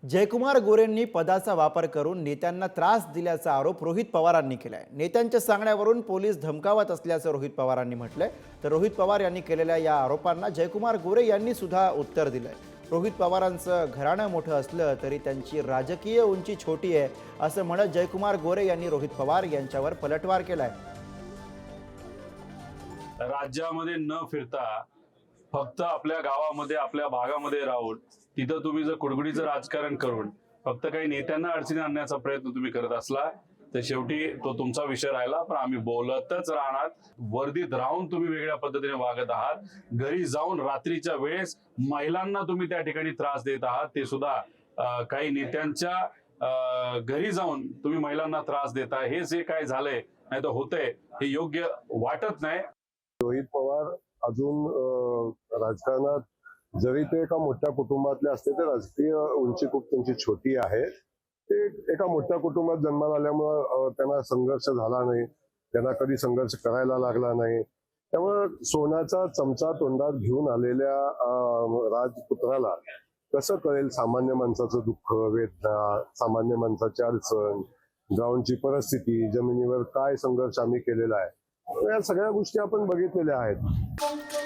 जयकुमार गोरेंनी पदाचा वापर करून नेत्यांना त्रास दिल्याचा आरोप रोहित पवारांनी केलाय। नेत्यांच्या सांगण्यावरून पोलीस धमकावत असल्याचं रोहित पवारांनी म्हटलंय। तर रोहित पवार यांनी केलेल्या या आरोपांना जयकुमार गोरे यांनी सुद्धा उत्तर दिलंय। रोहित पवारांचं घराणं मोठं असलं तरी त्यांची राजकीय उंची छोटी आहे असं म्हणत जयकुमार गोरे यांनी रोहित पवार यांच्यावर पलटवार केलाय। राज्यामध्ये न फिरता फक्त आपल्या गावामध्ये आपल्या भागामध्ये राहून तिथं तुम्ही जर कुडकुडीचं राजकारण करून फक्त काही नेत्यांना अडचणी आणण्याचा प्रयत्न तुम्ही करत असला तर शेवटी तो तुमचा विषय राहिला। पण आम्ही बोलतच राहणार। वर्दीत राहून तुम्ही वेगळ्या पद्धतीने वागत आहात। घरी जाऊन रात्रीच्या वेळेस महिलांना तुम्ही त्या ठिकाणी त्रास देत आहात, ते सुद्धा काही नेत्यांच्या घरी जाऊन तुम्ही महिलांना त्रास देता। हे जे काय झालंय नाही तर होतंय हे योग्य वाटत नाही। रोहित पवार अजून राजकारणात जरी ते एका मोठ्या कुटुंबातले असते तर राजकीय उंची खूप त्यांची छोटी आहे। ते एका मोठ्या कुटुंबात जन्माला आल्यामुळं त्यांना संघर्ष झाला नाही, त्यांना कधी संघर्ष करायला लागला नाही। त्यामुळे सोन्याचा चमचा तोंडात घेऊन आलेल्या राजपुत्राला कसं कळेल सामान्य माणसाचं दुःख, वेदना, सामान्य माणसाची अडचण, ग्राउंडची परिस्थिती, जमिनीवर काय संघर्ष आम्ही केलेला आहे, या सगळ्या गोष्टी आपण बघितलेल्या आहेत।